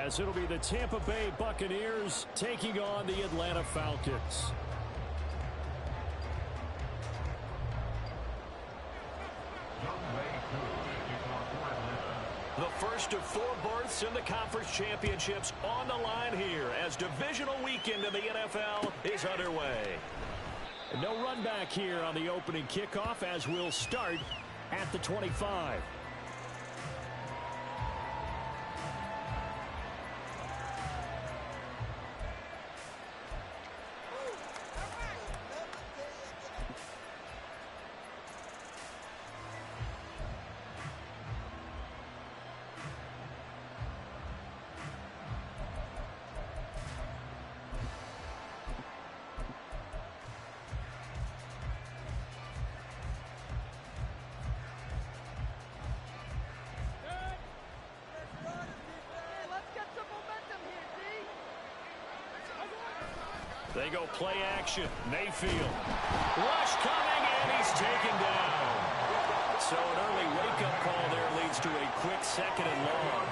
as it'll be the Tampa Bay Buccaneers taking on the Atlanta Falcons. The first of 4 berths in the conference championships on the line here as divisional weekend in the NFL is underway. No run back here on the opening kickoff as we'll start at the 25. They go play action. Mayfield. Rush coming, and he's taken down. So an early wake-up call there leads to a quick 2nd and long.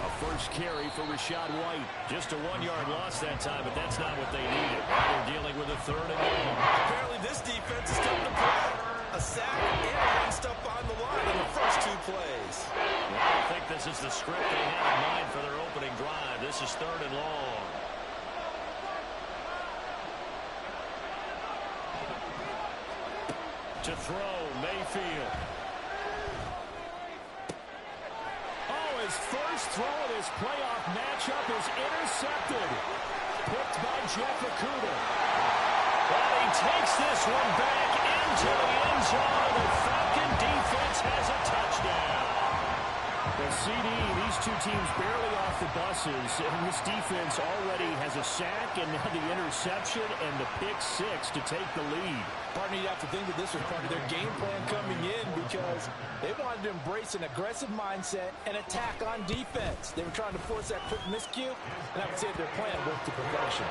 A first carry for Rachaad White. Just a 1-yard loss that time, but that's not what they needed. They're dealing with a 3rd and long. Apparently this defense is starting to play. A sack and 1 step on the line in the first 2 plays. Well, I think this is the script they had in mind for their opening drive. This is 3rd and long. To throw, Mayfield. Oh, his first throw of this playoff matchup is intercepted. Picked by Jeff Okudah. And he takes this one back into the end zone. The Falcon defense has a touchdown. The CD, these 2 teams barely off the buses, and this defense already has a sack and now the interception and the pick 6 to take the lead. Partner, you have to think that this was part of their game plan coming in because they wanted to embrace an aggressive mindset and attack on defense. They were trying to force that quick miscue, and I would say their plan worked to perfection.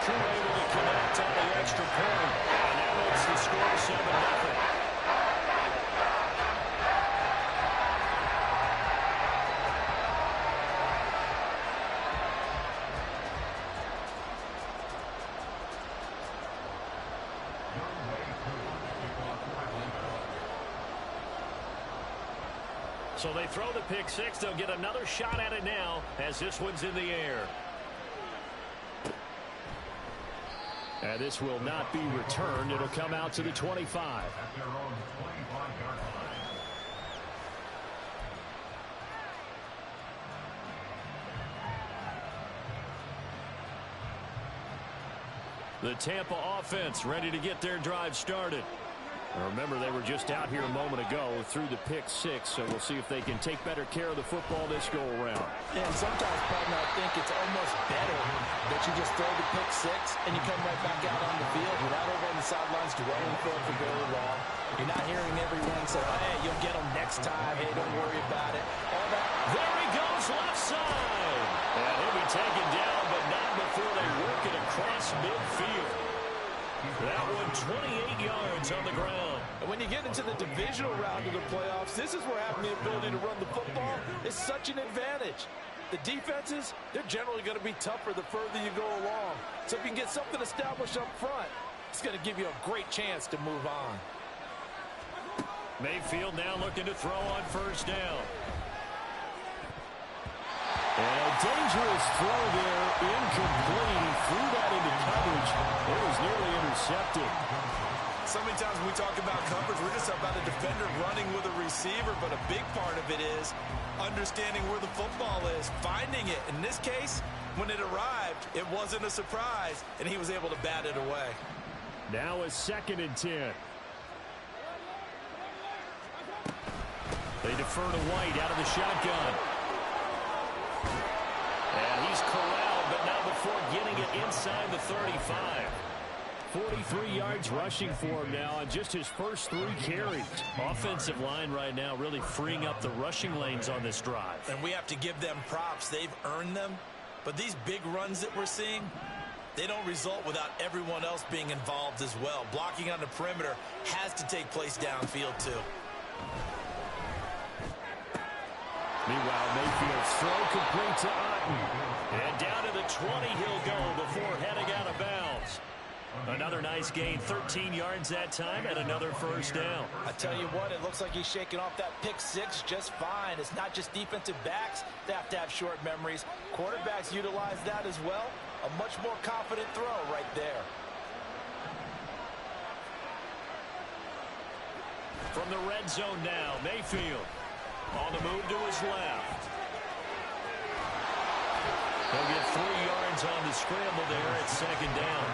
True able to connect on the extra point, and that makes the score 7-0. So they throw the pick 6. They'll get another shot at it now as this one's in the air. And this will not be returned. It'll come out to the 25. The Tampa offense ready to get their drive started. Remember, they were just out here a moment ago through the pick 6, so we'll see if they can take better care of the football this go-around. And sometimes, partner, I think it's almost better that you just throw the pick 6 and you come right back out on the field. You're not over on the sidelines dwelling for very long. You're not hearing everyone say, oh, hey, you'll get them next time. Hey, don't worry about it. All that. There he goes, left side. And he'll be taken down, but not before they work it across midfield. That one 28 yards on the ground. And when you get into the divisional round of the playoffs, this is where having the ability to run the football is such an advantage. The defenses, they're generally going to be tougher the further you go along. So if you can get something established up front, it's going to give you a great chance to move on. Mayfield now looking to throw on first down. And a dangerous throw there, incomplete. He threw that into coverage. It was nearly intercepted. So many times when we talk about coverage, we're just about a defender running with a receiver, but a big part of it is understanding where the football is, finding it. In this case, when it arrived, it wasn't a surprise, and he was able to bat it away. Now a 2nd and 10. They defer to White out of the shotgun. And he's corralled, but not before getting it inside the 35. 43 yards rushing for him now on just his first 3 carries. Offensive line right now really freeing up the rushing lanes on this drive. And we have to give them props. They've earned them. But these big runs that we're seeing, they don't result without everyone else being involved as well. Blocking on the perimeter has to take place downfield too. Meanwhile, Mayfield's throw complete to Otten. And down to the 20 he'll go before heading out of bounds. Another nice gain, 13 yards that time, and another first down. I tell you what, it looks like he's shaking off that pick six just fine. It's not just defensive backs that have to have short memories. Quarterbacks utilize that as well. A much more confident throw right there. From the red zone now, Mayfield on the move to his left. He'll get 3 yards on the scramble there at second down.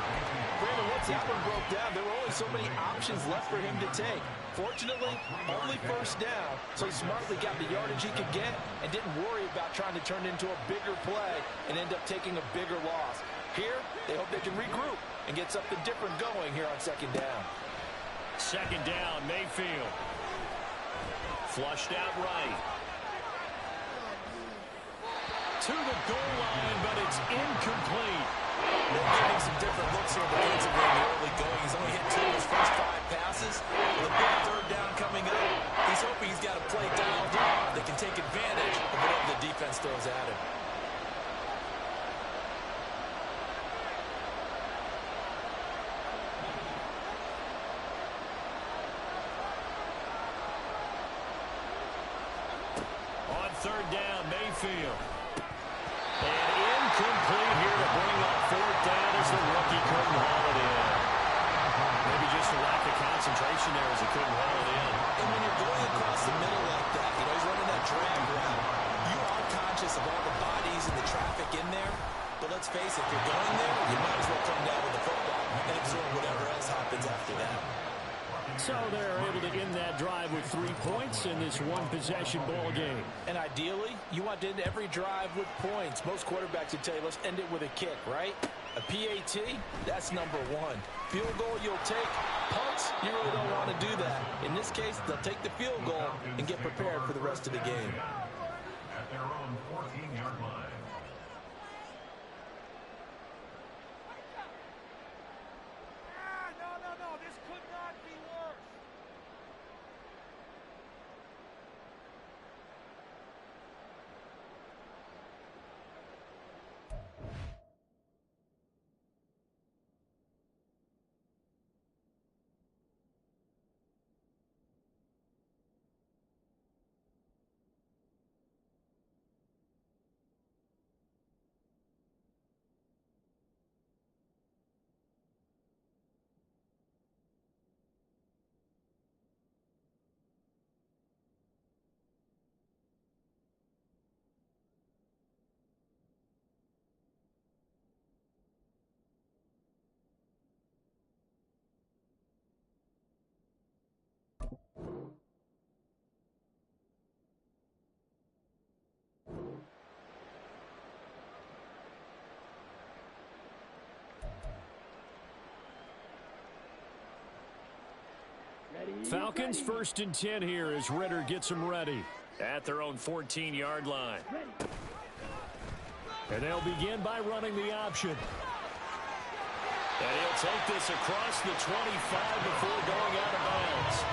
Brandon, once that one broke down, there were only so many options left for him to take. Fortunately, only first down, so he smartly got the yardage he could get and didn't worry about trying to turn it into a bigger play and end up taking a bigger loss. Here, they hope they can regroup and get something different going here on second down. Second down, Mayfield. Flushed out right. To the goal line, but it's incomplete. They're getting some different looks here defensively in the early going. He's only hit 2 of his first 5 passes. With a big third down coming up, he's hoping he's got a play dialed up that can take advantage of whatever the defense throws at him. On third down, Mayfield. And incomplete here to bring up fourth down as the rookie couldn't haul it in. Maybe just a lack of concentration there as he couldn't haul it in. And when you're going across the middle like that, you know, he's running that drag route, you are conscious of all the bodies and the traffic in there. But let's face it, if you're going there, you might as well come down with the football and absorb whatever else happens after that. So they're able to end that drive with 3 points in this one-possession ball game. And ideally, you want to end every drive with points. Most quarterbacks would tell you, let's end it with a kick, right? A PAT, that's number 1. Field goal you'll take. Punts, you really don't want to do that. In this case, they'll take the field goal and get prepared for the rest of the game. At their own 14-yard line. No, this could not be worse. Falcons 1st and 10 here as Ritter gets them ready at their own 14-yard line. And they'll begin by running the option. And he'll take this across the 25 before going out of bounds.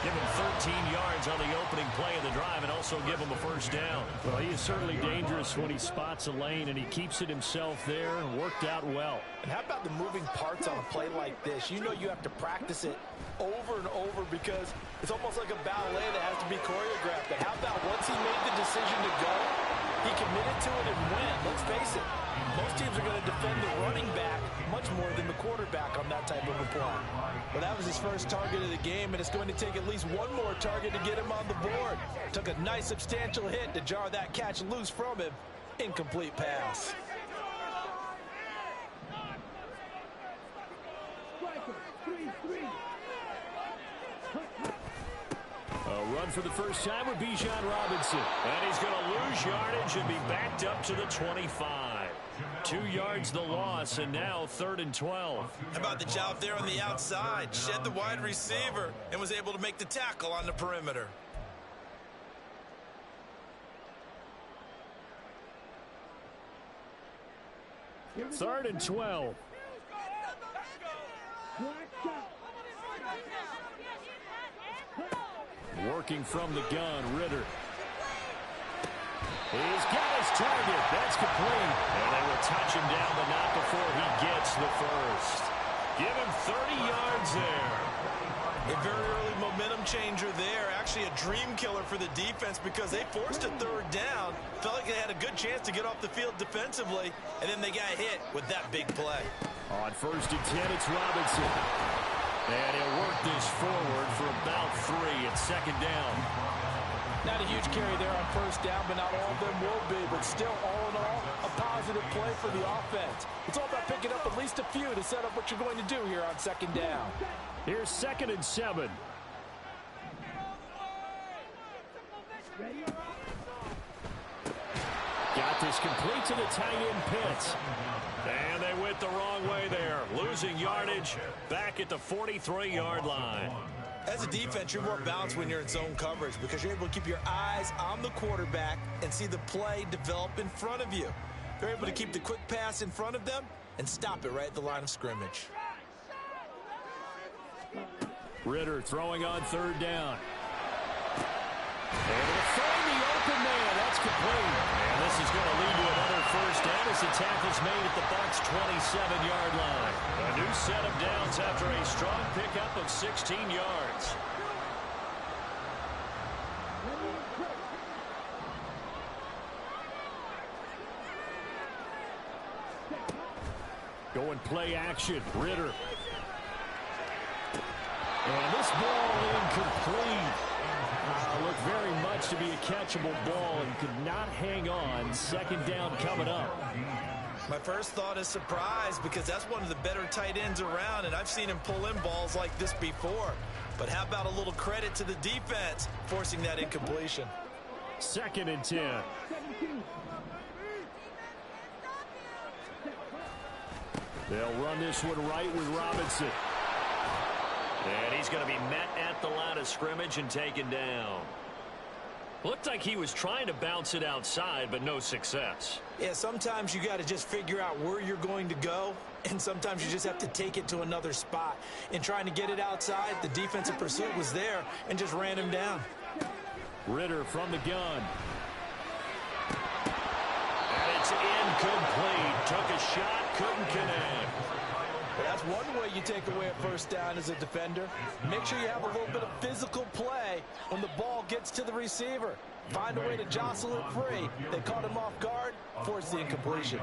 Give him 13 yards on the opening play of the drive and also give him a first down. Well, he is certainly dangerous when he spots a lane, and he keeps it himself there and worked out well. And how about the moving parts on a play like this? You know you have to practice it over and over because it's almost like a ballet that has to be choreographed. But how about once he made the decision to go, he committed to it and went. Let's face it, most teams are going to defend the running back much more than the quarterback on that type of a play. Well, that was his first target of the game, and it's going to take at least one more target to get him on the board. Took a nice substantial hit to jar that catch loose from him. Incomplete pass. A run for the first time with Bijan Robinson. And he's going to lose yardage and be backed up to the 25. 2 yards the loss, and now 3rd and 12. How about the job there on the outside? Shed the wide receiver and was able to make the tackle on the perimeter. Third and 12. Working from the gun, Ritter. He's got his target. That's complete. And they will touch him down, but not before he gets the first. Give him 30 yards there. A very early momentum changer there. Actually a dream killer for the defense because they forced a third down. Felt like they had a good chance to get off the field defensively, and then they got hit with that big play. On 1st and 10, it's Robinson. And he'll work this forward for about 3 at 2nd down. Not a huge carry there on 1st down, but not all of them will be. But still, all in all, a positive play for the offense. It's all about picking up at least a few to set up what you're going to do here on 2nd down. Here's 2nd and 7. Got this complete to the tight end Pitts. And they went the wrong way there. Losing yardage back at the 43-yard line. As a defense, you're more balanced when you're in zone coverage because you're able to keep your eyes on the quarterback and see the play develop in front of you. They're able to keep the quick pass in front of them and stop it right at the line of scrimmage. Ritter throwing on 3rd down. Able to find the open man. That's complete. And this is going to lead to another 1st down as the tackle's made at the Bucs' 27-yard line. A new set of downs after a strong pickup of 16 yards. Going play action. Ritter. And this ball incomplete. Looked very much to be a catchable ball and could not hang on. 2nd down coming up. My first thought is surprise because that's one of the better tight ends around, and I've seen him pull in balls like this before. But how about a little credit to the defense forcing that incompletion? 2nd and 10. They'll run this one right with Robinson. And he's going to be met at the line of scrimmage and taken down. Looked like he was trying to bounce it outside, but no success. Yeah, sometimes you got to just figure out where you're going to go, and sometimes you just have to take it to another spot. In trying to get it outside, the defensive pursuit was there and just ran him down. Ritter from the gun. And it's incomplete. Took a shot, couldn't connect. But that's one way you take away a 1st down as a defender. Make sure you have a little bit of physical play when the ball gets to the receiver. Find a way to jostle it free. They caught him off guard, forced the incompletion.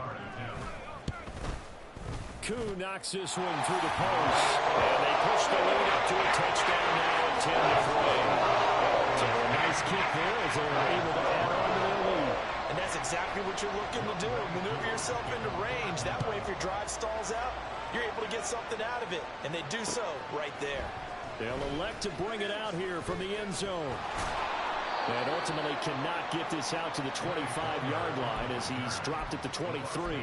Koo knocks this one through the post. And they push the lead up to a touchdown now at 10-3. So a nice kick there as they were able to add on to their lead. And that's exactly what you're looking to do. Maneuver yourself into range. That way, if your drive stalls out, you're able to get something out of it. And they do so right there. They'll elect to bring it out here from the end zone. And ultimately cannot get this out to the 25-yard line as he's dropped at the 23.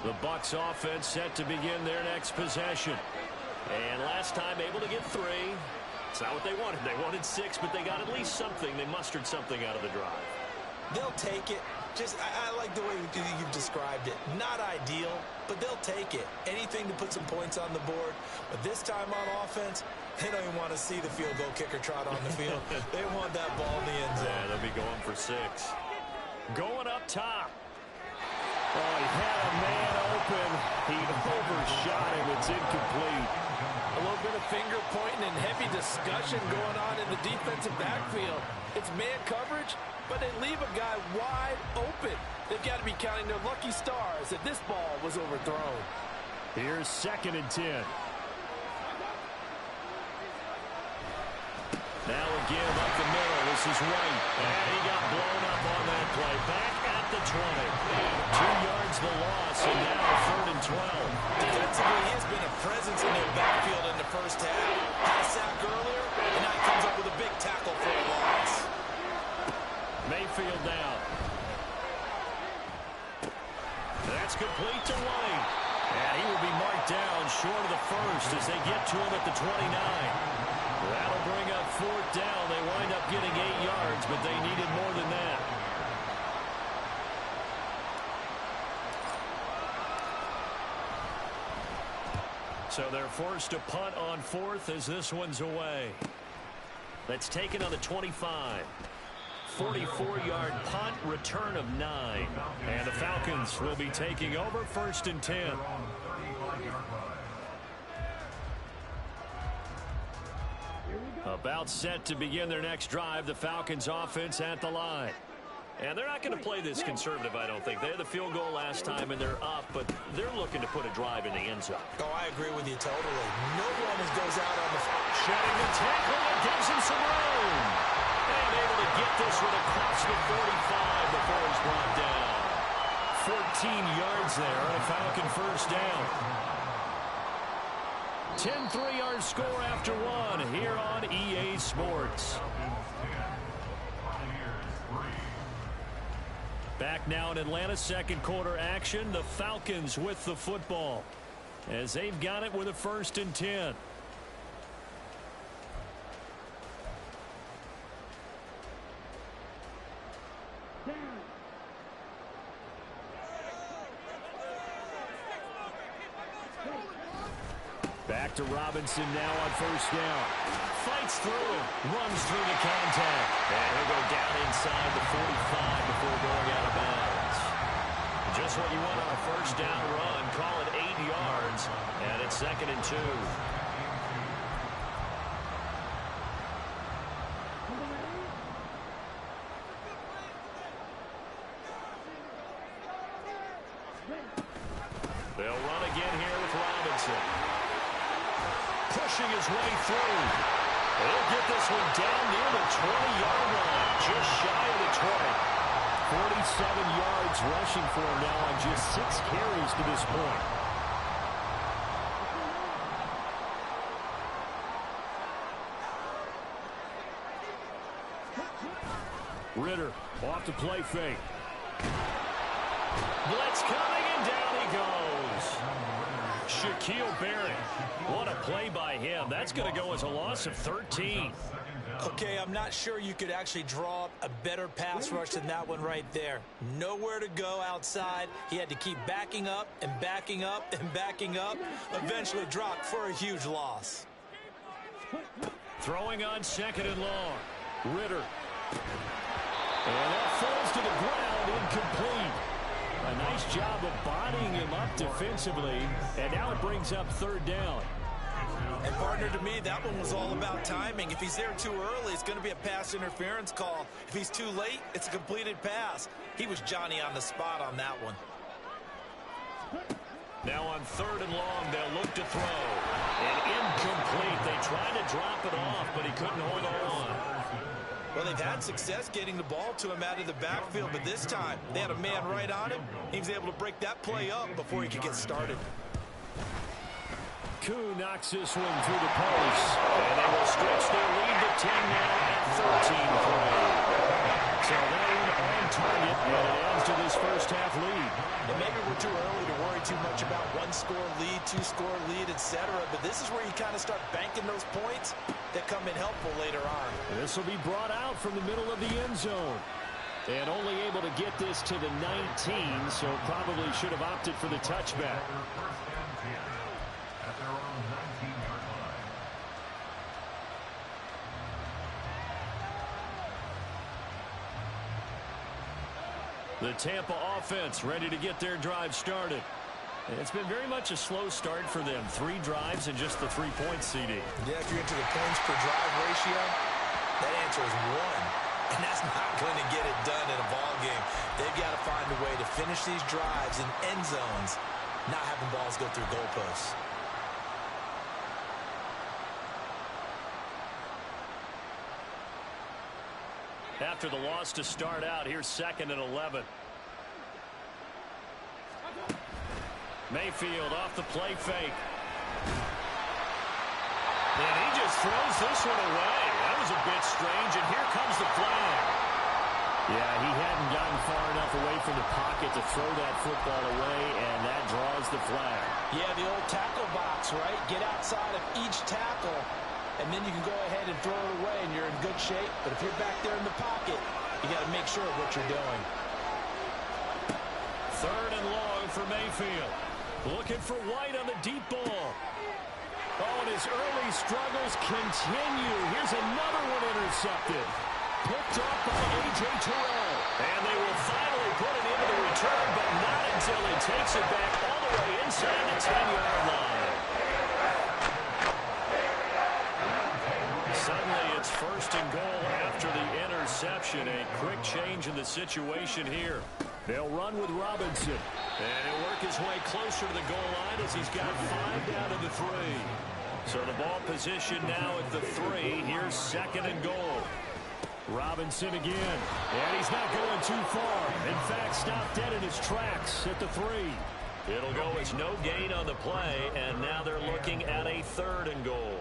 The Bucs offense set to begin their next possession. And last time able to get 3. It's not what they wanted. They wanted 6, but they got at least something. They mustered something out of the drive. They'll take it. I like the way you've described it. Not ideal, but they'll take it. Anything to put some points on the board. But this time on offense, they don't even want to see the field goal kicker trot on the field. They want that ball in the end zone. Yeah, they'll be going for 6. Going up top. Oh, he had a man open. He overshot him. It's incomplete. A little bit of finger pointing and heavy discussion going on in the defensive backfield. It's man coverage, but they leave a guy wide open. They've got to be counting their lucky stars that this ball was overthrown. Here's 2nd and 10. Now again up the middle. This is White. And he got blown up on that play. Back at the 20. 2 yards the loss, and now 3rd and 12. Defensively, he has been a presence in their backfield in the first half. Had a sack earlier, and now he comes up with a big tackle for a loss. Mayfield down. That's complete to White. And he will be marked down short of the first as they get to him at the 29. That'll bring up 4th down. They wind up So they're forced to punt on fourth as this one's away. That's taken on the 25. 44-yard punt, return of 9. And the Falcons will be taking over first and 10. About set to begin their next drive, the Falcons offense at the line. And they're not going to play this conservative, I don't think. They had the field goal last time, and they're up, but they're looking to put a drive in the end zone. Oh, I agree with you totally. No one goes out on the front. Shedding the tackle and gives him some room. And able to get this with across the 45 before he's brought down. 14 yards there on a Falcon first down. 10-3 our score after one here on EA Sports. Back now in Atlanta, second quarter action. The Falcons with the football as they've got it with a first and 10. Back to Robinson now on first down. Fights through him, runs through the contact. And he'll go down inside the 45 before going out of bounds. Just what you want on a first down run. Call it 8 yards. And it's second and 2. They'll run again here with Robinson. Pushing his way through. He'll get this one down near the 20-yard line. Just shy of the 20. 47 yards rushing for him now on just 6 carries to this point. Ritter off the play fake. Blitz coming, and down he goes. Shaquille Barrett. What a play by him. That's going to go as a loss of 13. Okay, I'm not sure you could actually draw up a better pass rush than that one right there. Nowhere to go outside. He had to keep backing up and backing up and backing up. Eventually dropped for a huge loss. Throwing on second and long. Ritter. And that falls to the ground, incomplete. A nice job of bodying him up defensively, and now it brings up third down. And partner, to me, that one was all about timing. If he's there too early, it's going to be a pass interference call. If he's too late, it's a completed pass. He was Johnny on the spot on that one. Now on third and long, they'll look to throw. And incomplete. They tried to drop it off, but he couldn't hold on. Well, they've had success getting the ball to him out of the backfield, but this time they had a man right on him. He was able to break that play up before he could get started. Koo knocks this one through the post. And they will stretch their lead to 10 now at 13-3. So that one on target, and it adds to this first half lead. And maybe we're too early to worry too much about one-score lead, two-score lead, etc. But this is where you kind of start banking those points that come in helpful later on. This will be brought out from the middle of the end zone. And only able to get this to the 19, so probably should have opted for the touchback. The Tampa offense ready to get their drive started. It's been very much a slow start for them. 3 drives and just the 3-point CD. Yeah, if you're into the points per drive ratio, that answer is 1. And that's not going to get it done in a ball game. They've got to find a way to finish these drives in end zones, not having balls go through goalposts. After the loss to start out, here's second and 11. Mayfield off the play fake. And he just throws this one away. That was a bit strange, and here comes the flag. Yeah, he hadn't gotten far enough away from the pocket to throw that football away, and that draws the flag. Yeah, the old tackle box, right? Get outside of each tackle, and then you can go ahead and throw it away, and you're in good shape. But if you're back there in the pocket, you got to make sure of what you're doing. Third and long for Mayfield. Looking for White on the deep ball. Oh, and his early struggles continue. Here's another one intercepted. Picked up by A.J. Terrell. And they will finally put it into the return, but not until he takes it back all the way inside the 10-yard line. Suddenly it's first and goal after the interception. A quick change in the situation here. They'll run with Robinson. And he'll work his way closer to the goal line as he's got 5 down to the 3. So the ball position now at the 3. Here's second and goal. Robinson again. And he's not going too far. In fact, stopped dead in his tracks at the 3. It'll go as no gain on the play, and now they're looking at a third and goal.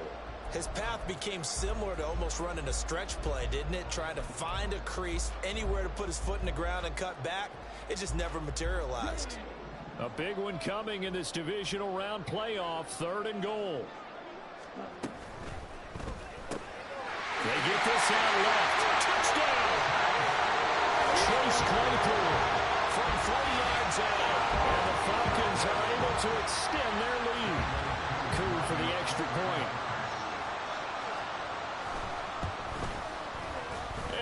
His path became similar to almost running a stretch play, didn't it? Trying to find a crease, anywhere to put his foot in the ground and cut back. It just never materialized. A big one coming in this divisional round playoff, third and goal. They get this out left. Touchdown! Chase Claypool from 3 yards out. And the Falcons are able to extend their lead. Coup for the extra point.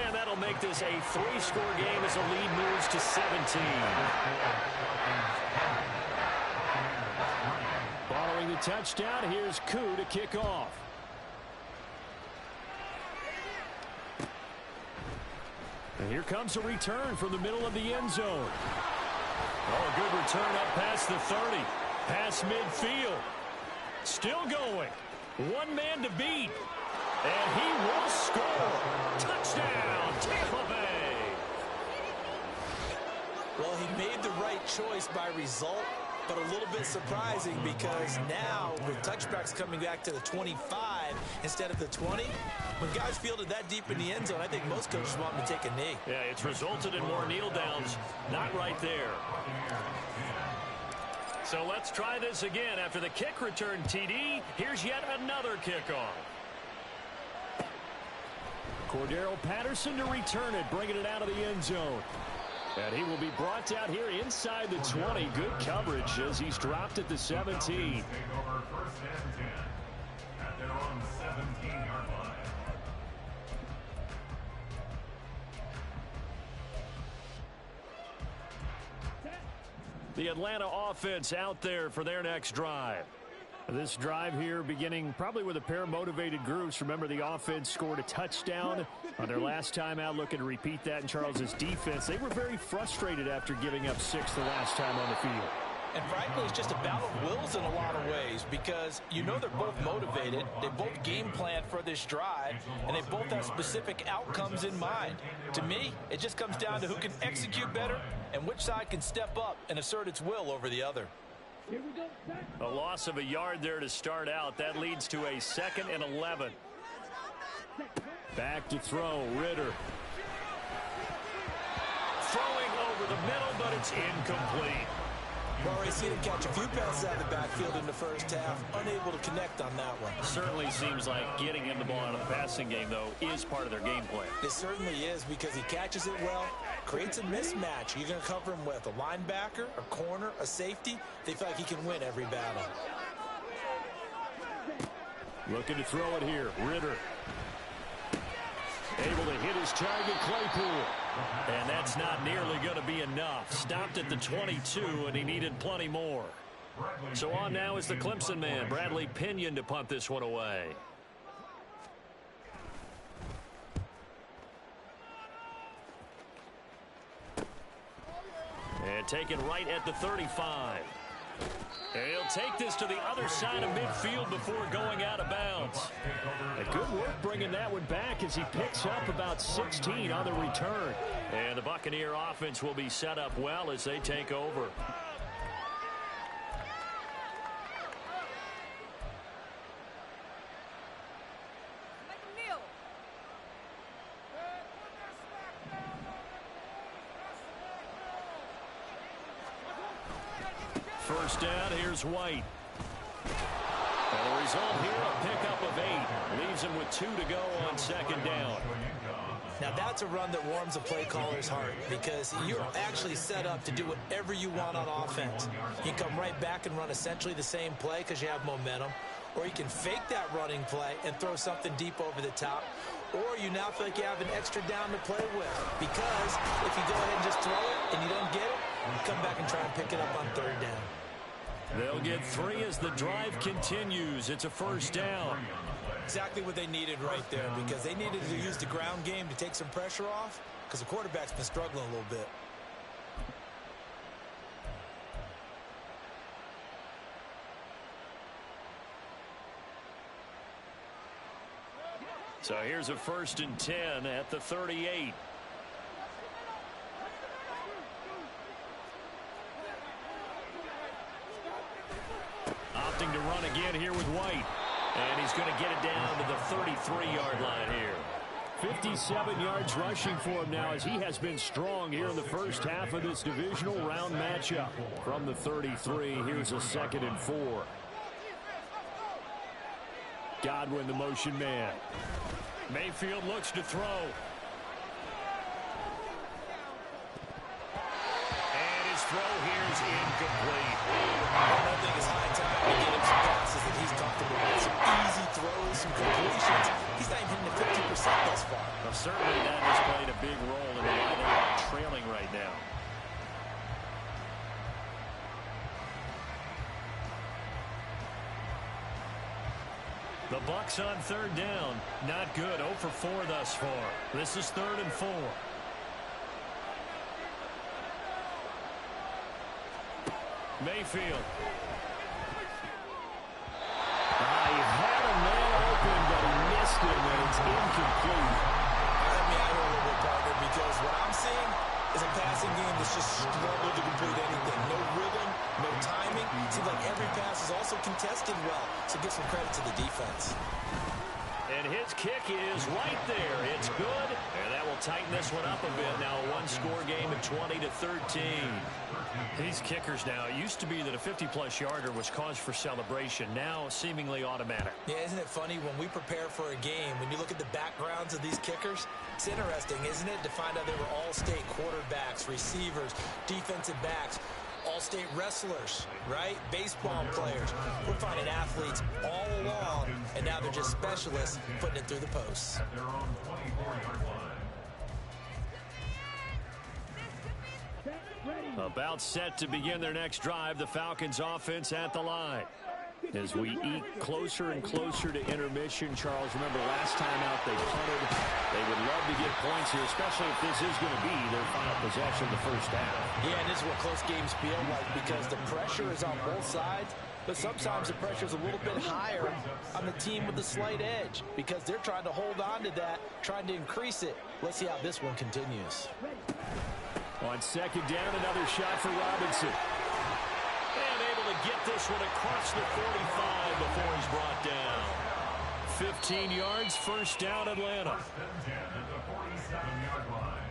And that'll make this a 3-score game as the lead moves to 17. Following the touchdown, here's Coup to kick off. And here comes a return from the middle of the end zone. Oh, a good return up past the 30. Past midfield. Still going. One man to beat. And he will score. Touchdown, Tampa Bay. Well, he made the right choice by result, but a little bit surprising because now with touchbacks coming back to the 25 instead of the 20, when guys fielded that deep in the end zone, I think most coaches want them to take a knee. Yeah, it's resulted in more kneel downs. Not right there. So let's try this again. After the kick return TD, here's yet another kickoff. Cordero Patterson to return it, bringing it out of the end zone. And he will be brought out here inside the 20. Good coverage as he's dropped at the 17. Take over first and 10 at their own 17-yard line. The Atlanta offense out there for their next drive. This drive here beginning probably with a pair of motivated groups. Remember, the offense scored a touchdown on their last time out. Looking to repeat that in Charles's defense. They were very frustrated after giving up 6 the last time on the field. And frankly, it's just a battle of wills in a lot of ways because you know they're both motivated. They both game plan for this drive, and they both have specific outcomes in mind. To me, it just comes down to who can execute better and which side can step up and assert its will over the other. A loss of a yard there to start out. That leads to a 2nd and 11. Back to throw, Ritter. Throwing over the middle, but it's incomplete. Well, already seen him catch a few passes out of the backfield in the first half, unable to connect on that one. Certainly seems like getting him the ball out of the passing game, though, is part of their game plan. It certainly is because he catches it well, creates a mismatch. You're going to cover him with a linebacker, a corner, a safety. They feel like he can win every battle. Looking to throw it here, Ritter. Able to hit his target, Claypool. And that's not nearly going to be enough. Stopped at the 22, and he needed plenty more. So on now is the Clemson man, Bradley Pinion, to punt this one away. And taken right at the 35. And he'll take this to the other side of midfield before going out of bounds. A good work bringing that one back as he picks up about 16 on the return. And the Buccaneer offense will be set up well as they take over. First down, here's White. And the result here, a pickup of 8. Leaves him with 2 to go on 2nd down. Now that's a run that warms a play caller's heart because you're actually set up to do whatever you want on offense. You come right back and run essentially the same play because you have momentum, or you can fake that running play and throw something deep over the top, or you now feel like you have an extra down to play with. Because if you go ahead and just throw it and you don't get it, come back and try and pick it up on third down. They'll get 3 as the drive continues. It's a first down. Exactly what they needed right there, because they needed to use the ground game to take some pressure off, because the quarterback's been struggling a little bit. So here's a 1st and 10 at the 38. Opting to run again here with White. And he's going to get it down to the 33-yard line here. 57 yards rushing for him now, as he has been strong here in the first half of this divisional round matchup. From the 33, here's a 2nd and 4. Godwin, the motion man. Mayfield looks to throw. And his throw here is incomplete. I think it's high time to get him some passes that he's comfortable with. Some easy throws, some completions. He's not even hitting the 50% thus far. Well, certainly that has played a big role in why they are trailing right now. The Bucs on 3rd down. Not good. 0 for 4 thus far. This is 3rd and 4. Mayfield. He had a man open, but he missed him, and it's incomplete. I mean, I don't know what, partner, because what I'm seeing is a passing game that's just struggled to complete anything. No rhythm, no timing. Seems like every pass is also contested well. So give some credit to the defense. And his kick is right there. It's good, and that will tighten this one up a bit. Now a one-score game at 20-13. These kickers now, it used to be that a 50-plus yarder was cause for celebration. Now seemingly automatic. Yeah, isn't it funny when we prepare for a game, when you look at the backgrounds of these kickers, it's interesting, isn't it, to find out they were all-state quarterbacks, receivers, defensive backs, all-state wrestlers, right? Baseball players. We're finding athletes all along, and now they're just specialists putting it through the posts. At their own 24-yard line. About set to begin their next drive, the Falcons offense at the line. As we eke closer and closer to intermission, Charles, remember last time out they punted. They would love to get points here, especially if this is going to be their final possession the first half. Yeah, and this is what close games feel like, because the pressure is on both sides, but sometimes the pressure is a little bit higher on the team with the slight edge, because they're trying to hold on to that, trying to increase it. Let's see how this one continues. On 2nd down, another shot for Robinson. And able to get this one across the 45 before he's brought down. 15 yards, first down, Atlanta. First and 10 at the 47-yard line.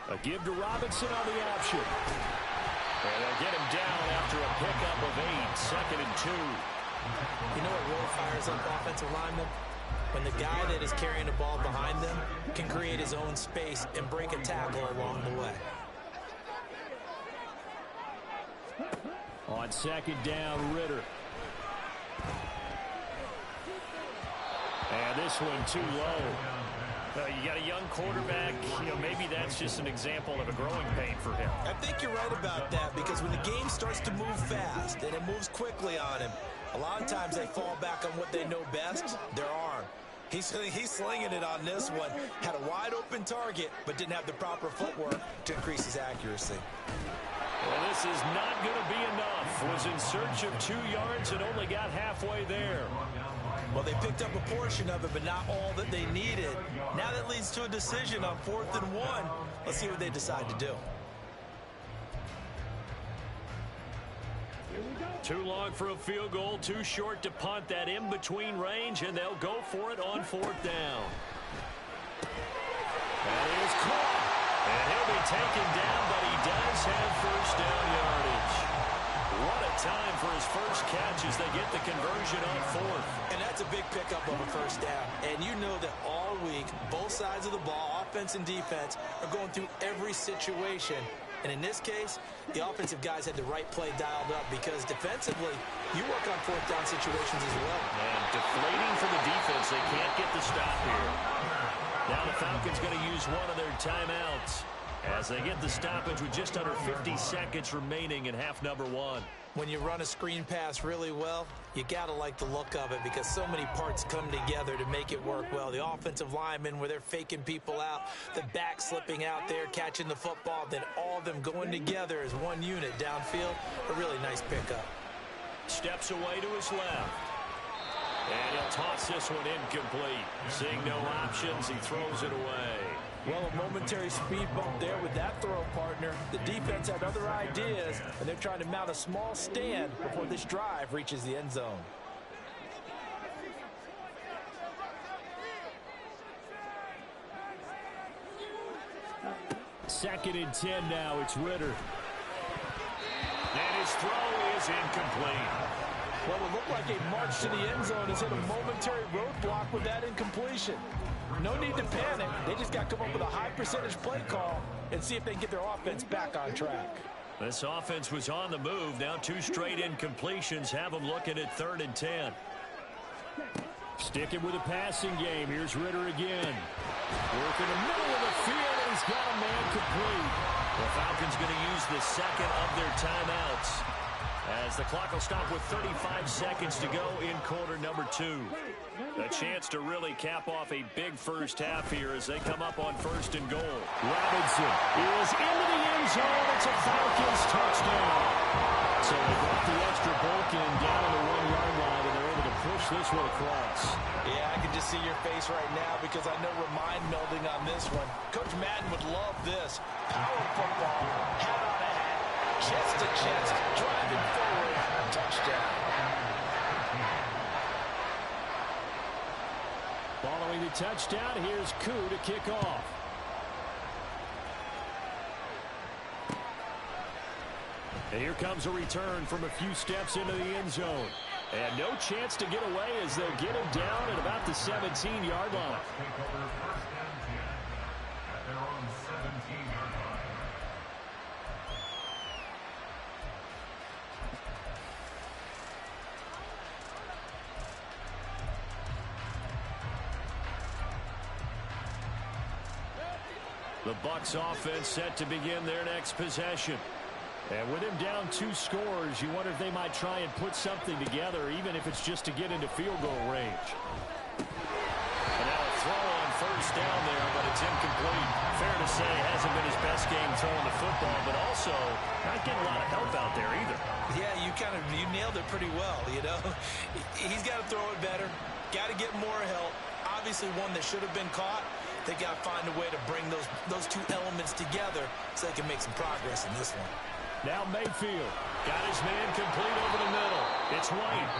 A give to Robinson on the option. And they'll get him down after a pickup of 8, 2nd and 2. You know what really fires up offensive linemen? When the guy that is carrying the ball behind them can create his own space and break a tackle along the way. On 2nd down, Ritter. And this one too low. You got a young quarterback, maybe that's just an example of a growing pain for him. I think you're right about that, because when the game starts to move fast and it moves quickly on him, a lot of times they fall back on what they know best, their arm. He's slinging it on this one. Had a wide open target, but didn't have the proper footwork to increase his accuracy. Well, this is not going to be enough. Was in search of 2 yards and only got halfway there. Well, they picked up a portion of it, but not all that they needed. Now that leads to a decision on 4th and 1. Let's see what they decide to do. Too long for a field goal, too short to punt. That in-between range, and they'll go for it on 4th down. That is caught. And he'll be taken down, but he does have first down yardage. time for his first catch as they get the conversion on fourth. And that's a big pickup of a first down. And you know that all week, both sides of the ball, offense and defense, are going through every situation. And in this case, the offensive guys had the right play dialed up because defensively, you work on fourth down situations as well. And deflating for the defense. They can't get the stop here. Now the Falcons going to use one of their timeouts as they get the stoppage with just under 50 seconds remaining in half number one. When you run a screen pass really well, you got to like the look of it because so many parts come together to make it work well. The offensive linemen where they're faking people out, the back slipping out there, catching the football, then all of them going together as one unit downfield. A really nice pickup. Steps away to his left. And he'll toss this one incomplete. Seeing no options, he throws it away. Well, a momentary speed bump there with that throw, partner. The defense had other ideas, and they're trying to mount a small stand before this drive reaches the end zone. Second and 10 now. It's Ritter. And his throw is incomplete. Well, it looked like a march to the end zone has hit a momentary roadblock with that incompletion. No need to panic. They just got to come up with a high percentage play call and see if they can get their offense back on track. This offense was on the move. Now two straight incompletions have them looking at 3rd and 10. Sticking with a passing game. Here's Ritter again. Work in the middle of the field, and he's got a man complete. The Falcons going to use the second of their timeouts as the clock will stop with 35 seconds to go in quarter number 2. A chance to really cap off a big first half here as they come up on 1st and goal. Robinson is into the end zone. It's a Falcons touchdown. So they brought the extra bulk in down on the 1-yard line, and they're able to push this one across. Yeah, I can just see your face right now because I know we're mind melding on this one. Coach Madden would love this. Power football, hat on a hat, chest to chest, driving forward, touchdown. Following the touchdown, here's Koo to kick off. And here comes a return from a few steps into the end zone. And no chance to get away as they'll get him down at about the 17-yard line. Take over 1st and 10 at their own 17-yard line. The Bucs offense set to begin their next possession. And with him down 2 scores, you wonder if they might try and put something together, even if it's just to get into field goal range. And now a throw on 1st down there, but it's incomplete. Fair to say, hasn't been his best game throwing the football, but also not getting a lot of help out there either. Yeah, you nailed it pretty well, you know. He's got to throw it better, got to get more help. Obviously one that should have been caught. They got to find a way to bring those two elements together so they can make some progress in this one. Now Mayfield got his man complete over the middle. It's White.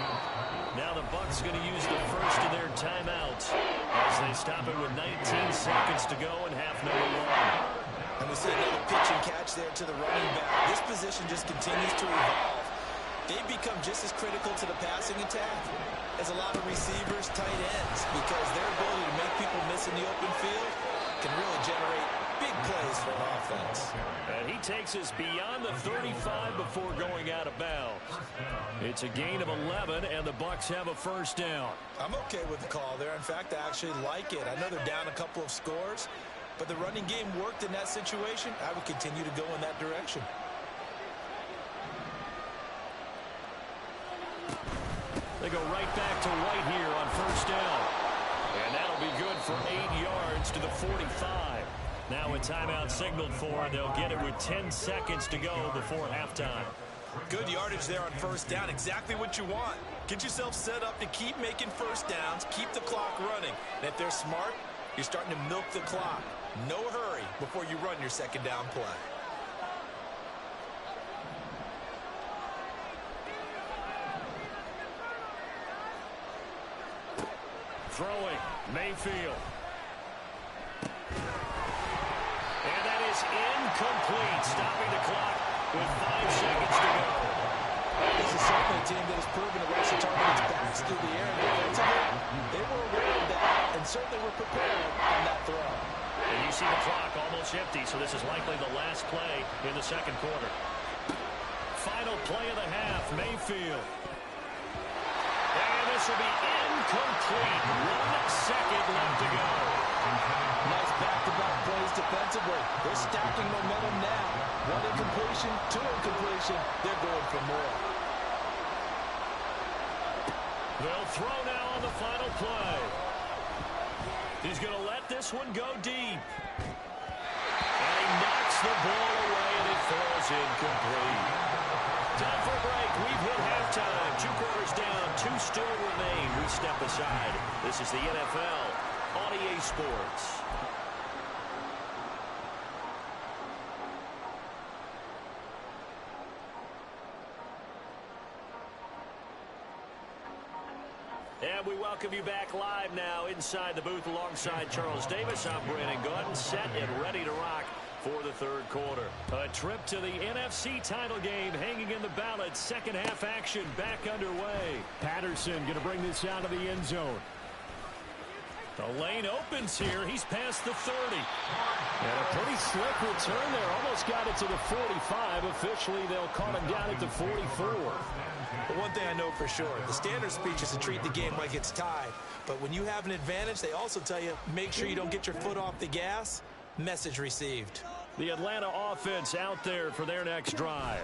Now the Bucs going to use the first of their timeouts as they stop it with 19 seconds to go in half number 1. And we see another pitch and catch there to the running back. This position just continues to evolve. They become just as critical to the passing attack as a lot of receivers, tight ends, because their ability to make people miss in the open field can really generate big plays for an offense. And he takes us beyond the 35 before going out of bounds. It's a gain of 11, and the Bucs have a 1st down. I'm okay with the call there. In fact, I actually like it. I know they're down a couple of scores, but the running game worked in that situation. I would continue to go in that direction. They go right back to White here on 1st down. And that'll be good for 8 yards to the 45. Now a timeout signaled for. They'll get it with 10 seconds to go before halftime. Good yardage there on 1st down. Exactly what you want. Get yourself set up to keep making 1st downs, keep the clock running. And if they're smart, you're starting to milk the clock. No hurry before you run your 2nd down play. Throwing, Mayfield. And that is incomplete, stopping the clock with 5 seconds to go. This is certainly a team that has proven to rush the target's backs through the air. Defensively, they were aware of that and certainly were prepared on that throw. And you see the clock almost empty, so this is likely the last play in the second quarter. Final play of the half, Mayfield. And this will be incomplete. 1 second left to go. Nice back-to-back plays defensively. They're stacking momentum now. 1 incompletion, 2 incompletion. They're going for more. They'll throw now on the final play. He's going to let this one go deep. And he knocks the ball away, and it falls incomplete. Time for a break. We've hit halftime. 2 quarters down, 2 still remain. We step aside. This is the NFL on EA Sports. And we welcome you back live now inside the booth alongside Charles Davis. I'm Brandon Gordon, set and ready to rock for the third quarter. A trip to the NFC title game hanging in the balance. Second half action back underway. Patterson going to bring this out of the end zone. The lane opens here. He's past the 30. And a pretty slick return there. Almost got it to the 45. Officially, they'll call him down at the 44. But one thing I know for sure, the standard speech is to treat the game like it's tied. But when you have an advantage, they also tell you, make sure you don't get your foot off the gas. Message received. The Atlanta offense out there for their next drive.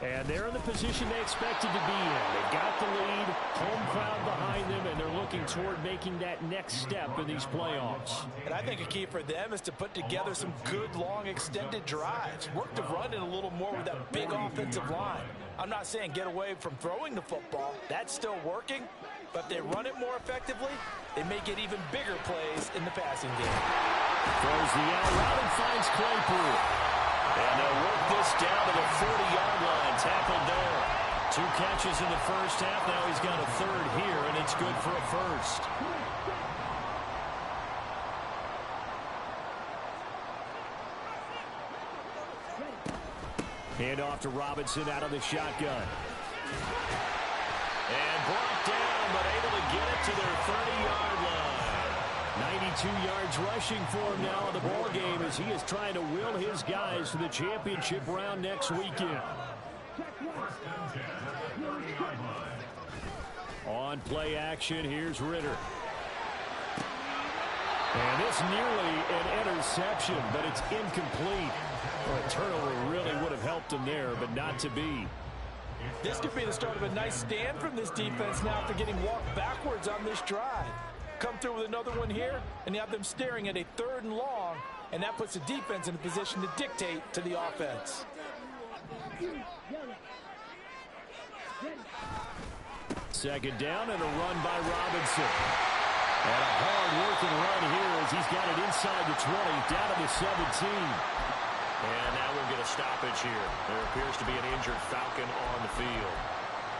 And they're in the position they expected to be in. They got the lead, home crowd behind them, and they're looking toward making that next step in these playoffs. And I think a key for them is to put together some good, long, extended drives. Work to run it a little more with that big offensive line. I'm not saying get away from throwing the football. That's still working. But if they run it more effectively, they may get even bigger plays in the passing game. Throws the out route and finds Claypool. And they'll work this down to the 40-yard line. Tackled there. 2 catches in the first half. Now he's got a third here, and it's good for a first. Hand off to Robinson out of the shotgun. And brought down, but able to get it to their 30-yard line. 92 yards rushing for him now in the ball game as he is trying to will his guys to the championship round next weekend. On play action, here's Ritter. And this nearly an interception, but it's incomplete. Well, a turnover really would have helped him there, but not to be. This could be the start of a nice stand from this defense now after getting walked backwards on this drive. Come through with another one here, and you have them staring at a 3rd and long, and that puts the defense in a position to dictate to the offense. Second down and a run by Robinson. And a hard-working run here as he's got it inside the 20, down to the 17. And now we'll get a stoppage here. There appears to be an injured Falcon on the field.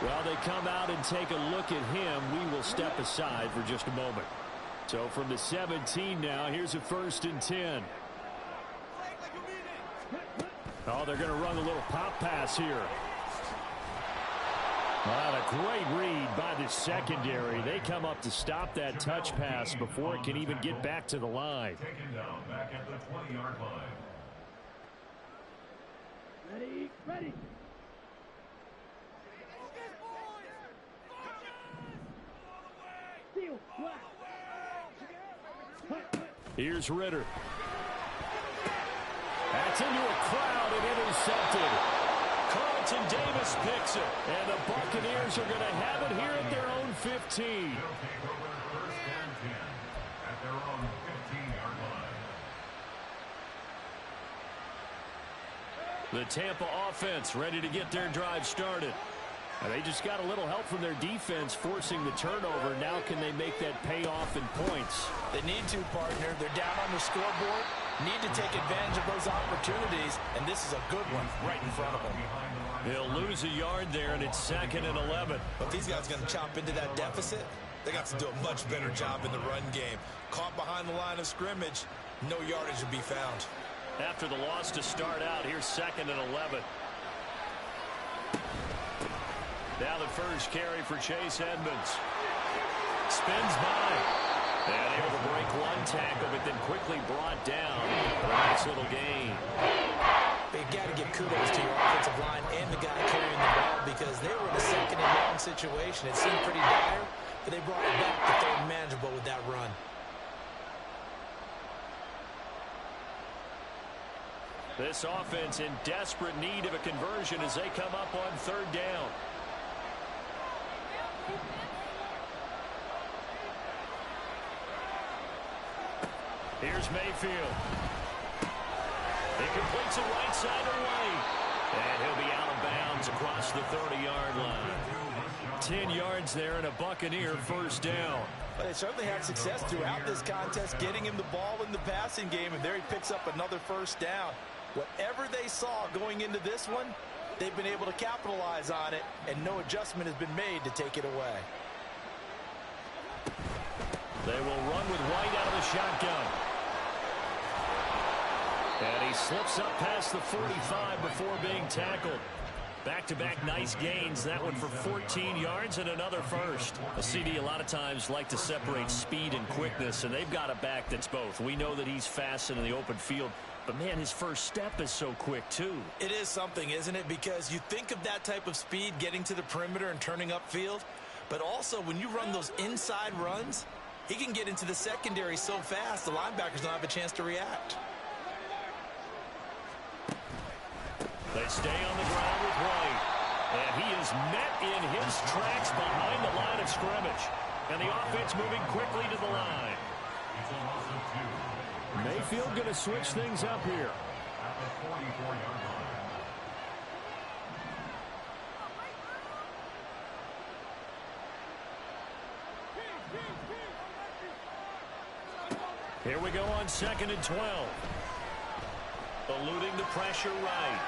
Well, they come out and take a look at him. We will step aside for just a moment. So from the 17 now, here's a 1st and 10. Oh, they're going to run a little pop pass here. Well, a great read by the secondary. They come up to stop that touch pass before it can even get back to the line. Taken down back at the 20-yard line. Ready. Here's Ritter. That's into a crowd and intercepted. Carlton Davis picks it. And the Buccaneers are going to have it here at their own 15. They'll take over 1st and 10 at their own 15-yard line. The Tampa offense ready to get their drive started. And they just got a little help from their defense forcing the turnover. Now can they make that pay off in points? They need to, partner. They're down on the scoreboard. Need to take advantage of those opportunities, and this is a good one right in front of them. They'll lose a yard there, and it's 2nd and 11. But these guys are going to chop into that deficit. They got to do a much better job in the run game. Caught behind the line of scrimmage, no yardage to be found. After the loss to start out, here's 2nd and 11. Now the first carry for Chase Edmonds. Spins by. And able to break one tackle, but then quickly brought down for a nice little gain. You got to give kudos to your offensive line and the guy carrying the ball because they were in a second and long situation. It seemed pretty dire, but they brought it back to third and manageable with that run. This offense in desperate need of a conversion as they come up on third down. Here's Mayfield. He completes it right side away. And he'll be out of bounds across the 30-yard line. 10 yards there and a Buccaneer first down. But they certainly had success throughout this contest, getting him the ball in the passing game, and there he picks up another first down. Whatever they saw going into this one, they've been able to capitalize on it, and no adjustment has been made to take it away. They will run with White out of the shotgun. And he slips up past the 45 before being tackled. Back-to-back nice gains. That one for 14 yards and another first. A CD a lot of times like to separate speed and quickness, and they've got a back that's both. We know that he's fast in the open field, but, man, his first step is so quick, too. It is something, isn't it? Because you think of that type of speed getting to the perimeter and turning upfield, but also when you run those inside runs, he can get into the secondary so fast the linebackers don't have a chance to react. They stay on the ground with White. And he is met in his tracks behind the line of scrimmage. And the offense moving quickly to the line. Mayfield going to switch things up here. At the 44-yard line. Here we go on 2nd and 12. Eluding the pressure right.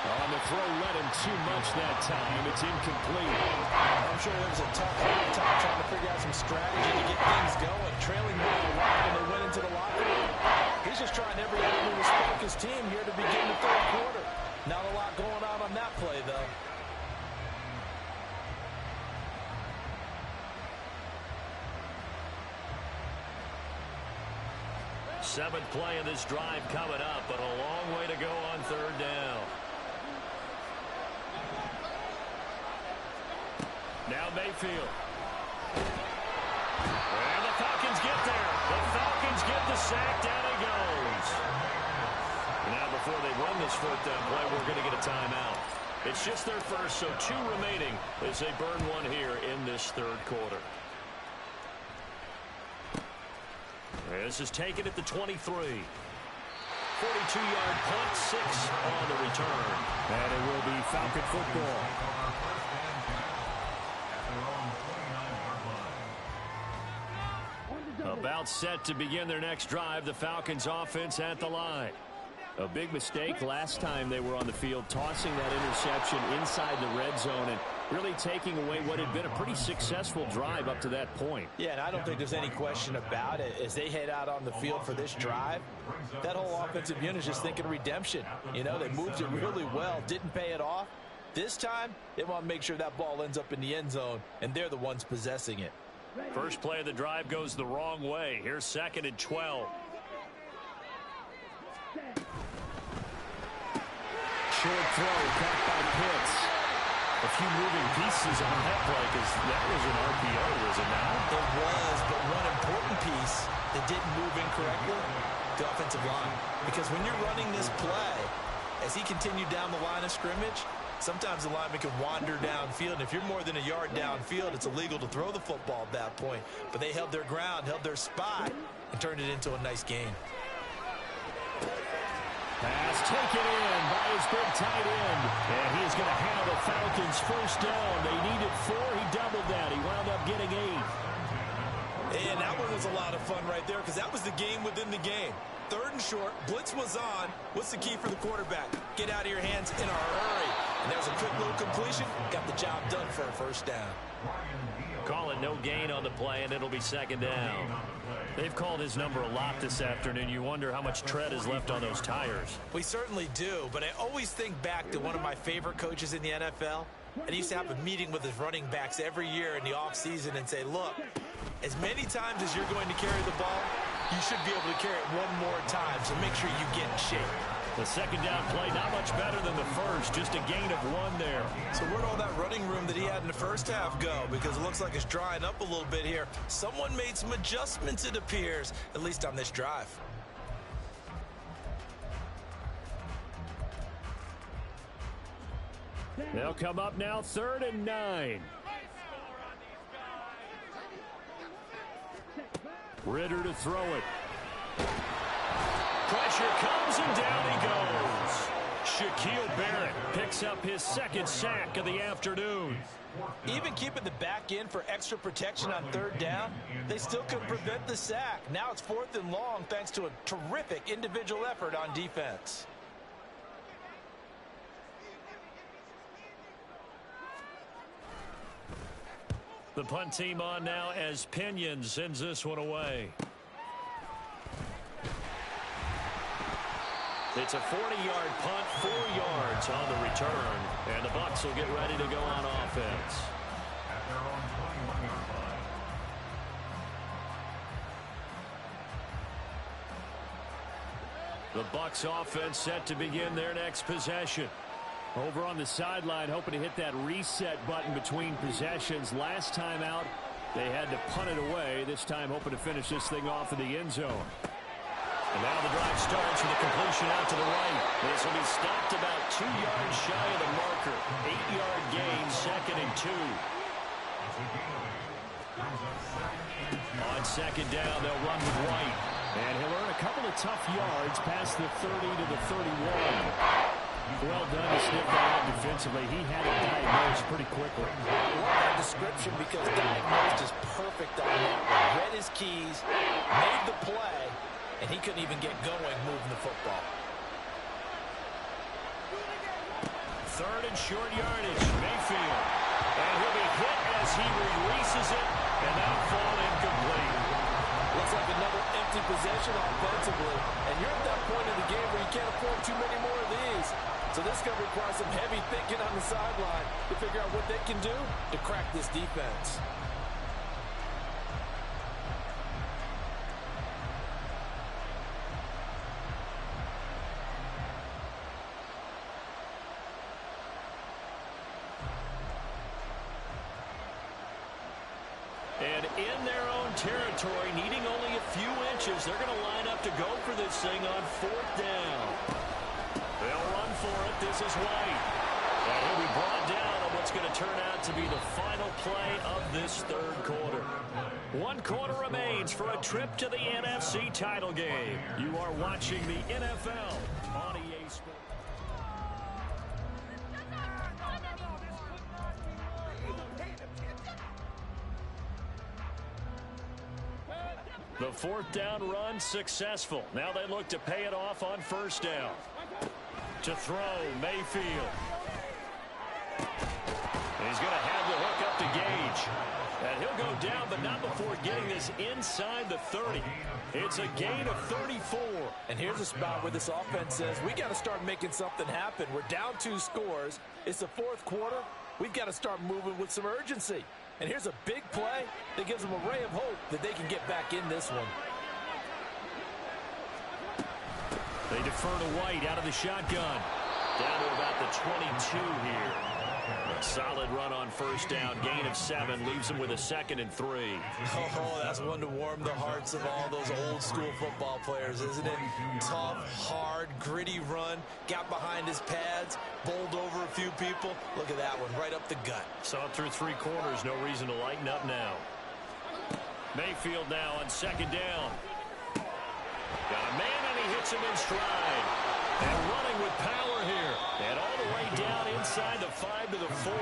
On the throw, let him too much that time. It's incomplete. I'm sure there was a tough halftime trying to figure out some strategy to get things going. Trailing by a lot when they went into the locker room. He's just trying every avenue to spark his team here to begin the third quarter. Not a lot going on that play, though. Seventh play of this drive coming up, but a long way to go on third down. Now Mayfield. And the Falcons get there. The Falcons get the sack. Down he goes. Now before they run this fourth down play, we're going to get a timeout. It's just their first, so 2 remaining as they burn one here in this third quarter. This is taken at the 23. 42-yard punt, 6 on the return. And it will be Falcon football. About set to begin their next drive, the Falcons offense at the line. A big mistake last time they were on the field, tossing that interception inside the red zone and really taking away what had been a pretty successful drive up to that point. Yeah, and I don't think there's any question about it. As they head out on the field for this drive, that whole offensive unit is just thinking redemption. You know, they moved it really well, didn't pay it off. This time, they want to make sure that ball ends up in the end zone, and they're the ones possessing it. First play of the drive goes the wrong way. Here's 2nd and 12. Short throw, caught by Pitts. A few moving pieces on that play because that was an RPO, was it not? It was, but one important piece that didn't move incorrectly, the offensive line. Because when you're running this play, as he continued down the line of scrimmage, sometimes the lineman can wander downfield. And if you're more than a yard downfield, it's illegal to throw the football at that point. But they held their ground, held their spot, and turned it into a nice gain. Pass taken in by his big tight end. And he is going to have the Falcons first down. They needed 4. He doubled that. He wound up getting 8. And that one was a lot of fun right there because that was the game within the game. 3rd and short, blitz was on. What's the key for the quarterback? Get out of your hands in a hurry. And there's a quick little completion. Got the job done for a first down. Call it no gain on the play, and it'll be 2nd down. They've called his number a lot this afternoon. You wonder how much tread is left on those tires. We certainly do, but I always think back to one of my favorite coaches in the NFL, And he used to have a meeting with his running backs every year in the offseason and say, look, as many times as you're going to carry the ball, you should be able to carry it one more time, so make sure you get in shape. The second down play, not much better than the first, just a gain of 1 there. So where'd all that running room that he had in the first half go? Because it looks like it's drying up a little bit here. Someone made some adjustments, it appears, at least on this drive. They'll come up now, 3rd and 9. Ritter to throw it. Pressure comes and down he goes. Shaquille Barrett picks up his 2nd sack of the afternoon. Even keeping the back in for extra protection on 3rd down, they still couldn't prevent the sack. Now it's 4th and long thanks to a terrific individual effort on defense. The punt team on now as Pinion sends this one away. It's a 40-yard punt, 4 yards on the return, and the Bucs will get ready to go on offense. At their own 21-yard line. The Bucs offense set to begin their next possession. Over on the sideline, hoping to hit that reset button between possessions. Last time out, they had to punt it away. This time, hoping to finish this thing off in the end zone. And now the drive starts with a completion out to the right. This will be stopped about 2 yards shy of the marker. 8-yard gain, 2nd and 2. On 2nd down, they'll run with White. And he'll earn a couple of tough yards past the 30 to the 31. Well done to sniff that out defensively. He had it diagnosed pretty quickly. I love that description because diagnosed is perfect on that one. Read his keys, made the play, and he couldn't even get going moving the football. 3rd and short yardage, Mayfield. And he'll be hit as he releases it, and that'll fall incomplete. Looks like another empty possession offensively, and you're at that point in the game where you can't afford too many more of these. So this is going to require some heavy thinking on the sideline to figure out what they can do to crack this defense. And in their own territory, needing only a few inches, they're going to line up to go for this thing on 4th down. They'll run for it. This is White. And he'll be brought down on what's going to turn out to be the final play of this 3rd quarter. 1 quarter remains for a trip to the NFC title game. You are watching the NFL on EA Sports. The 4th down run successful. Now they look to pay it off on 1st down. To throw, Mayfield. He's going to have the hook up to Gage. And he'll go down, but not before getting this inside the 30. It's a gain of 34. And here's a spot where this offense says, we got to start making something happen. We're down 2 scores. It's the 4th quarter. We've got to start moving with some urgency. And here's a big play that gives them a ray of hope that they can get back in this one. They defer to White out of the shotgun. Down to about the 22 here. A solid run on 1st down. Gain of 7 leaves them with a 2nd and 3. Oh, that's one to warm the hearts of all those old school football players, isn't it? Tough, hard, gritty run. Got behind his pads, bowled over a few people. Look at that one, right up the gut. Saw it through 3 quarters. No reason to lighten up now. Mayfield now on 2nd down. Got a man, and he hits him in stride. And running with power here. And all the way down inside the 5 to the 4.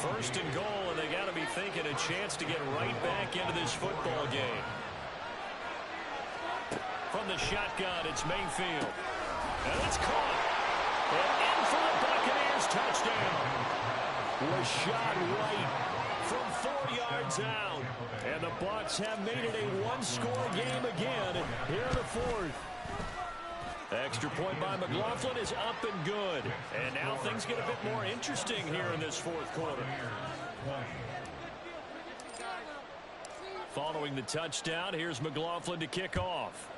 1st and goal, and they got to be thinking a chance to get right back into this football game. From the shotgun, it's Mayfield. And it's caught. And in for the Buccaneers touchdown. Was shot right from 4 yards out. And the Bucs have made it a 1-score game again here in the 4th. Extra point by McLaughlin is up and good. And now things get a bit more interesting here in this fourth quarter. Following the touchdown, here's McLaughlin to kick off.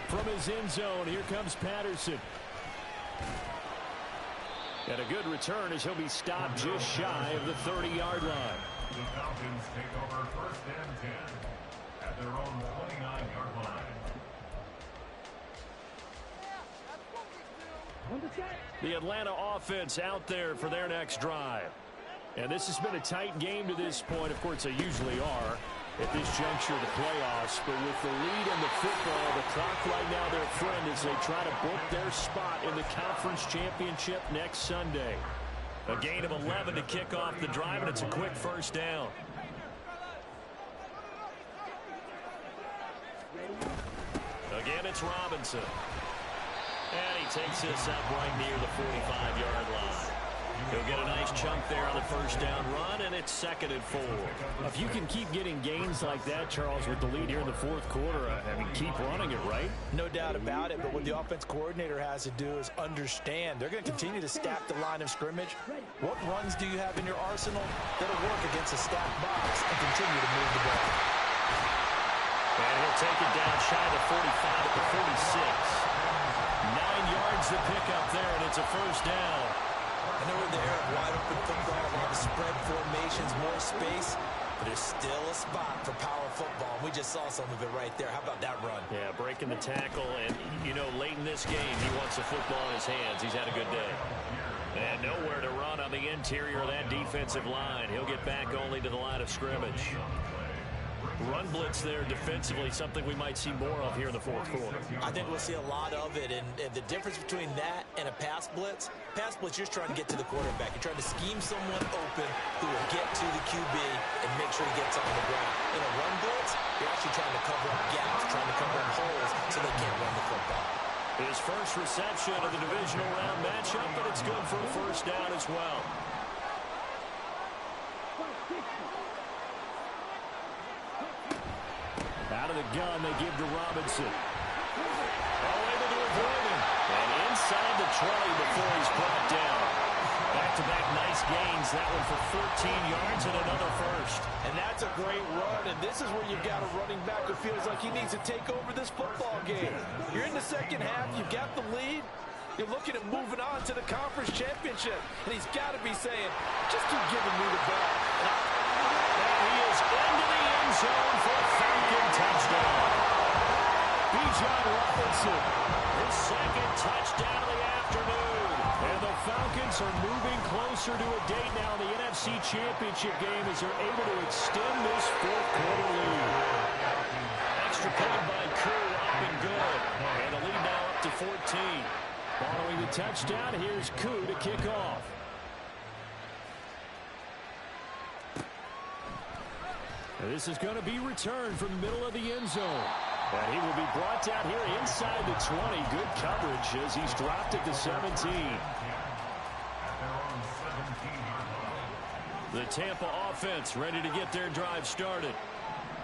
From his end zone, here comes Patterson. And a good return as he'll be stopped just shy of the 30-yard line. The Falcons take over first and 10 at their own 29-yard line. The Atlanta offense out there for their next drive. And this has been a tight game to this point. Of course, they usually are at this juncture of the playoffs. But with the lead in the football, the clock right now their friend as they try to book their spot in the conference championship next Sunday. A gain of 11 to kick off the drive, and it's a quick first down. Again, it's Robinson. And he takes this up right near the 45-yard line. He'll get a nice chunk there on the first down run, and it's 2nd and 4. If you can keep getting gains like that, Charles, with the lead here in the fourth quarter, I mean, keep running it, right? No doubt about it, but what the offense coordinator has to do is understand. They're going to continue to stack the line of scrimmage. What runs do you have in your arsenal that'll work against a stacked box and continue to move the ball? And he'll take it down shy of the 45 at the 46. 9 yards to pick up there, and it's a first down. I know we're in the era of wide-open football, a lot of spread formations, more space, but there's still a spot for power football. We just saw some of it right there. How about that run? Yeah, breaking the tackle, and, you know, late in this game, he wants the football in his hands. He's had a good day. And nowhere to run on the interior of that defensive line. He'll get back only to the line of scrimmage. Run blitz there defensively, something we might see more of here in the fourth quarter. I think we'll see a lot of it, and the difference between that and a pass blitz, you're just trying to get to the quarterback. You're trying to scheme someone open who will get to the QB and make sure he gets on the ground. In a run blitz, you're actually trying to cover up gaps, trying to cover up holes so they can't run the football. His first reception of the divisional round matchup, but it's good for a first down as well. Out of the gun, they give to Robinson. Oh, able to avoid him. And inside the 20 before he's brought down. Back-to-back nice gains. That one for 14 yards and another first. And that's a great run, and this is where you've got a running back who feels like he needs to take over this football game. You're in the second half. You've got the lead. You're looking at moving on to the conference championship. And he's got to be saying, just keep giving me the ball. And he is into the end zone for a Falcon touchdown. Bijan Robinson, his second touchdown of the afternoon. And the Falcons are moving closer to a date now in the NFC Championship game as they're able to extend this fourth quarter lead. Extra point by Kerr, up and good. And the lead now up to 14. Following the touchdown, here's Koo to kick off. And this is going to be returned from the middle of the end zone. And he will be brought down here inside the 20. Good coverage as he's dropped at the 17. The Tampa offense ready to get their drive started.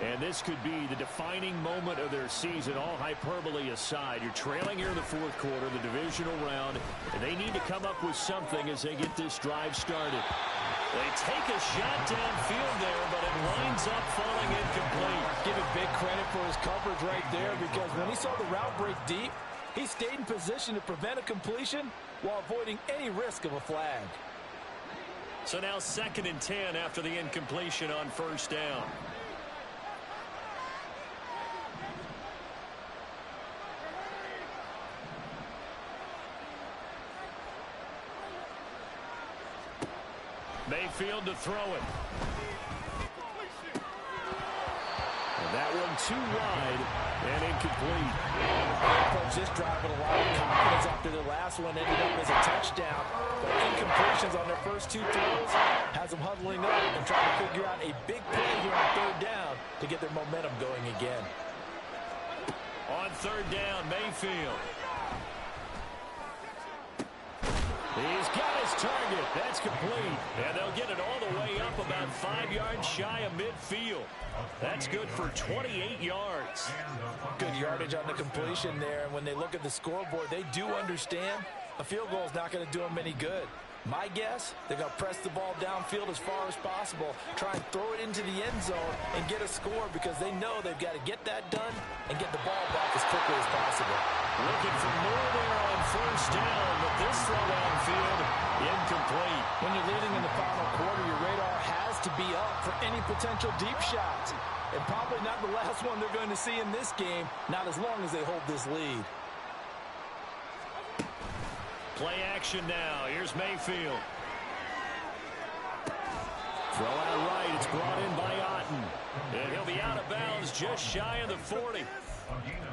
And this could be the defining moment of their season, all hyperbole aside. You're trailing here in the fourth quarter, the divisional round, and they need to come up with something as they get this drive started. They take a shot downfield there, but it winds up falling incomplete. Give him big credit for his coverage right there, because when he saw the route break deep, he stayed in position to prevent a completion while avoiding any risk of a flag. So now 2nd and 10 after the incompletion on first down. Mayfield to throw it. And that one too wide and incomplete. Approach this drive with a lot of confidence after the last one ended up as a touchdown. But incompletions on their first two throws has them huddling up and trying to figure out a big play here on third down to get their momentum going again. On third down, Mayfield. He's got his target. That's complete. And they'll get it all the way up about 5 yards shy of midfield. That's good for 28 yards. Good yardage on the completion there. And when they look at the scoreboard, they do understand a field goal is not going to do them any good. My guess, they're going to press the ball downfield as far as possible, try and throw it into the end zone and get a score because they know they've got to get that done and get the ball back as quickly as possible. Looking for more there on first down, but this throw downfield incomplete. When you're leading in the final quarter, your radar has to be up for any potential deep shots. And probably not the last one they're going to see in this game, not as long as they hold this lead. Play action now. Here's Mayfield. Throw out right. It's brought in by Otten. And he'll be out of bounds just shy of the 40.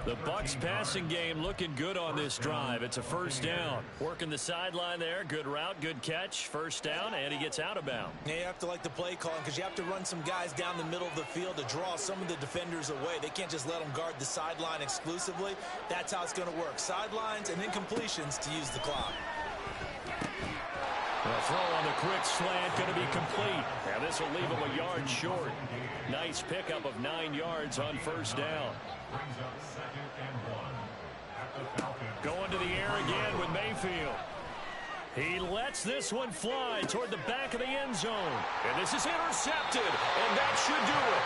The Bucs passing game looking good on this drive. It's a first down. Working the sideline there. Good route, good catch. First down, and he gets out of bounds. Yeah, you have to like the play calling because you have to run some guys down the middle of the field to draw some of the defenders away. They can't just let them guard the sideline exclusively. That's how it's going to work. Sidelines and then completions to use the clock. The throw on the quick slant going to be complete. Now this will leave him a yard short. Nice pickup of 9 yards on first down. Going to the air again with Mayfield. He lets this one fly toward the back of the end zone. And this is intercepted. And that should do it.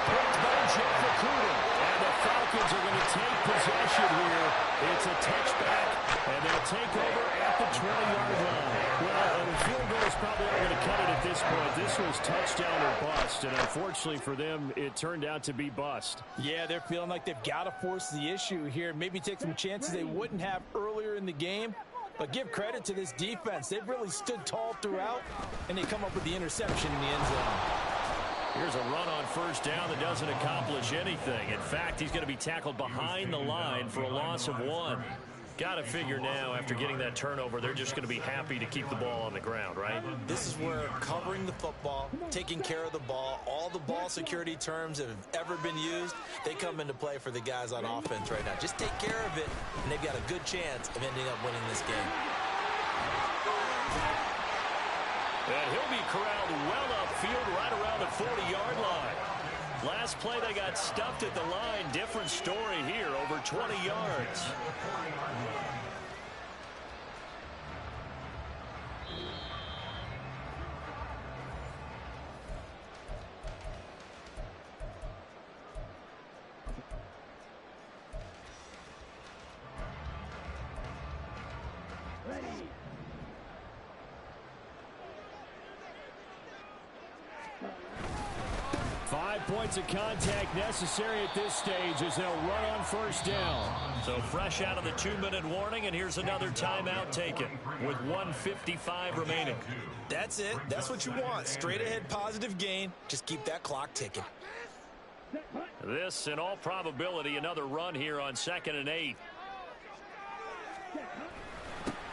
Picked by Jeff And the Falcons are going to take possession here. It's a touchback. And they'll take over at the 20-yard line. Well, the field goal is probably not going to cut it at this point. This was touchdown or bust. And unfortunately for them, it turned out to be bust. Yeah, they're feeling like they've got to force the issue here. Maybe take some chances they wouldn't have earlier in the game. But give credit to this defense. They've really stood tall throughout, and they come up with the interception in the end zone. Here's a run on first down that doesn't accomplish anything. In fact, he's going to be tackled behind the line for a loss of 1. Got to figure now, after getting that turnover, they're just going to be happy to keep the ball on the ground, right? This is where covering the football, taking care of the ball, all the ball security terms that have ever been used, they come into play for the guys on offense right now. Just take care of it, and they've got a good chance of ending up winning this game. And he'll be corralled well upfield right around the 40-yard line. Last play, they got stuffed at the line. Different story here, over 20 yards. Ready. 5 points of contact necessary at this stage as they'll run on first down. So fresh out of the 2-minute warning, and here's another timeout taken with 1:55 remaining. That's it. That's what you want. Straight ahead positive gain. Just keep that clock ticking. This, in all probability, another run here on 2nd and 8.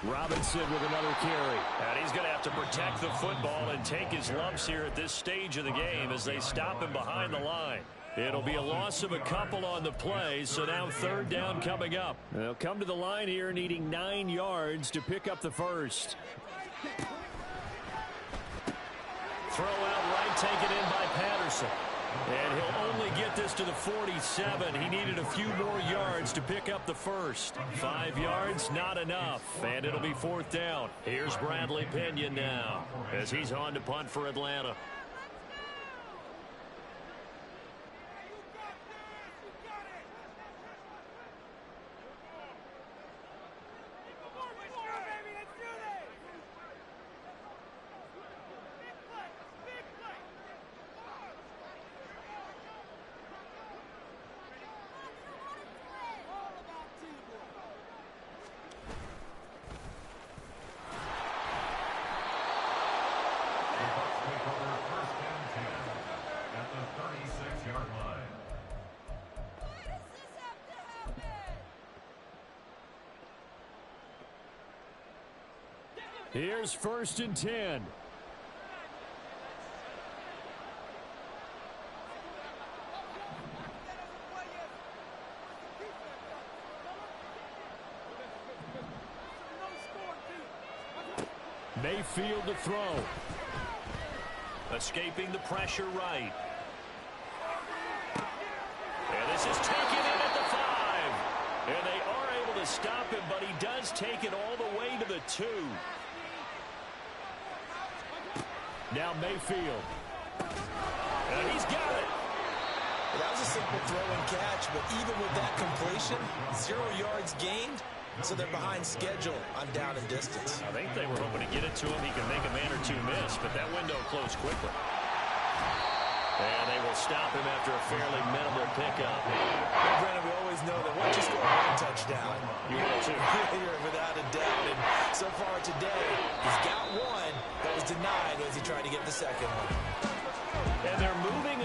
Robinson with another carry. And he's going to have to protect the football and take his lumps here at this stage of the game as they stop him behind the line. It'll be a loss of a couple on the play, so now 3rd down coming up. They'll come to the line here needing 9 yards to pick up the first. Throw out right, taken in by Patterson. And he'll only get this to the 47. He needed a few more yards to pick up the first. 5 yards, not enough. And it'll be 4th down. Here's Bradley Pinion now as he's on to punt for Atlanta. Here's 1st and 10. Mayfield to throw. Escaping the pressure right. And this is taken in at the 5. And they are able to stop him, but he does take it all the way to the 2. Now Mayfield. And he's got it. That was a simple throw and catch, but even with that completion, 0 yards gained, so they're behind schedule on down and distance. I think they were hoping to get it to him. He can make a man or two miss, but that window closed quickly. And they will stop him after a fairly minimal pickup. Well, Brandon, we always know that once you score one touchdown, You will too. you're without a doubt. And so far today, he's got one that was denied as he tried to get the second one. And they're moving